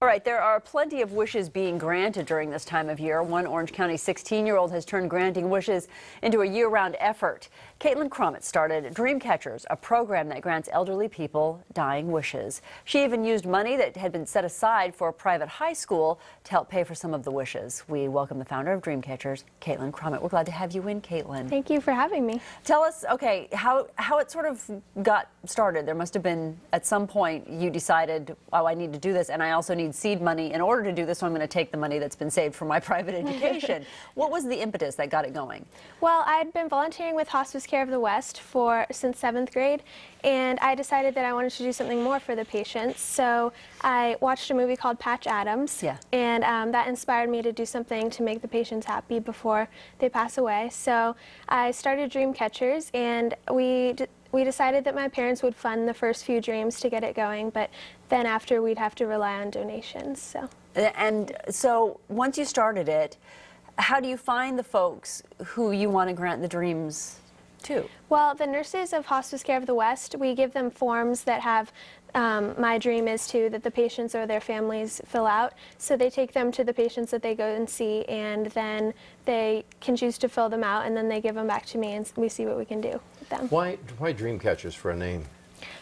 All right, there are plenty of wishes being granted during this time of year. One Orange County 16-year-old has turned granting wishes into a year-round effort. Crommett started DreamCatchers, a program that grants elderly people dying wishes. She even used money that had been set aside for a private high school to help pay for some of the wishes. We welcome the founder of DreamCatchers, Crommett. We're glad to have you in, Caitlin. Thank you for having me. Tell us, okay, how it sort of got started. There must have been, at some point, you decided, oh, I need to do this, and I also need seed money in order to do this, so I'm going to take the money that's been saved for my private education. What was the impetus that got it going? Well, I'd been volunteering with Hospice Care of the West since 7th grade, and I decided that I wanted to do something more for the patients. So I watched a movie called Patch Adams, and that inspired me to do something to make the patients happy before they pass away. So I started DreamCatchers, and we decided that my parents would fund the first few dreams to get it going, but then after we'd have to rely on donations. And so once you started it, how do you find the folks who you want to grant the dreams to? Well, the nurses of Hospice Care of the West, we give them forms that have my dream is to, that the patients or their families fill out. So they take them to the patients that they go and see, and then they can choose to fill them out, and then they give them back to me, and we see what we can do with them. Why DreamCatchers for a name?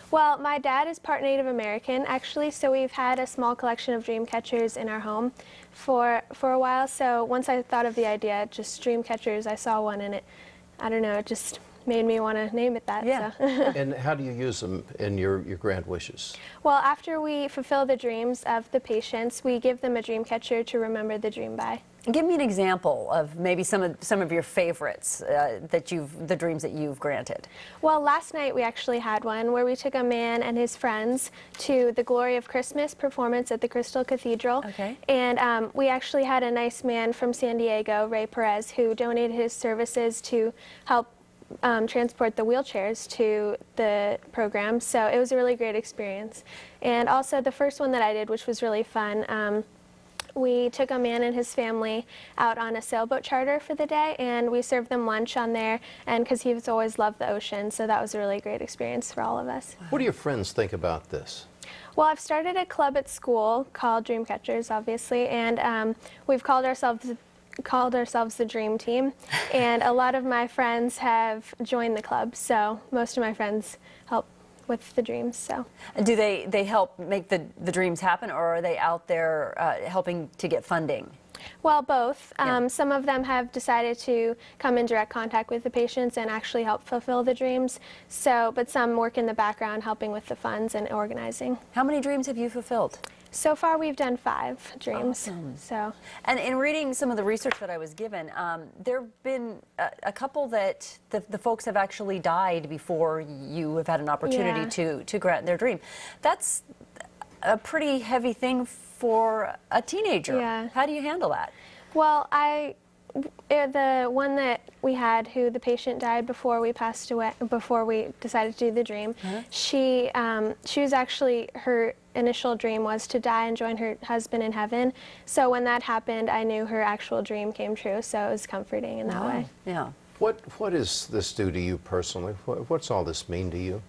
Well, my dad is part Native American, actually, so we've had a small collection of DreamCatchers in our home for a while. So once I thought of the idea, just DreamCatchers, I saw one, and I don't know, it just made me want to name it that. Yeah. So. And how do you use them in your grant wishes? Well, after we fulfill the dreams of the patients, we give them a DreamCatcher to remember the dream by. Give me an example of maybe some of your favorites, the dreams that you've granted. Well, last night we actually had one where we took a man and his friends to the Glory of Christmas performance at the Crystal Cathedral. Okay. And we actually had a nice man from San Diego, Ray Perez, who donated his services to help transport the wheelchairs to the program. So it was a really great experience. And also the first one that I did, which was really fun, we took a man and his family out on a sailboat charter for the day, and we served them lunch on there, and because he's always loved the ocean, so that was a really great experience for all of us. What do your friends think about this? Well, I've started a club at school called DreamCatchers, obviously, and we've called ourselves the Dream Team, and a lot of my friends have joined the club, so most of my friends help with the dreams. So Do they help make the dreams happen, or are they out there helping to get funding? Well, both. Yeah. Some of them have decided to come in direct contact with the patients and actually help fulfill the dreams. But some work in the background helping with the funds and organizing. How many dreams have you fulfilled? So far we've done 5 dreams. Awesome. And in reading some of the research that I was given, there have been a couple that the folks have actually died before you have had an opportunity to grant their dream. That's a pretty heavy thing for a teenager. Yeah. How do you handle that? Well, the one that we had, who the patient died before we passed away, before we decided to do the dream, she was actually, her initial dream was to die and join her husband in heaven. So when that happened, I knew her actual dream came true, so it was comforting in that way. Yeah. What does this do to you personally? What's all this mean to you?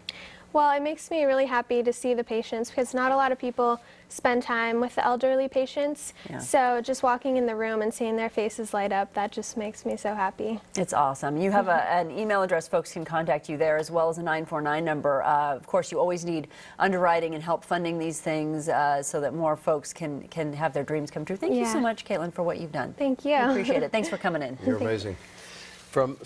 Well, it makes me really happy to see the patients, because not a lot of people spend time with the elderly patients. Yeah. So just walking in the room and seeing their faces light up, that just makes me so happy. It's awesome. You have an email address folks can contact you there, as well as a 949 number. Of course, you always need underwriting and help funding these things so that more folks can have their dreams come true. Thank you so much, Caitlin, for what you've done. Thank you. I appreciate it. Thanks for coming in. You're amazing. From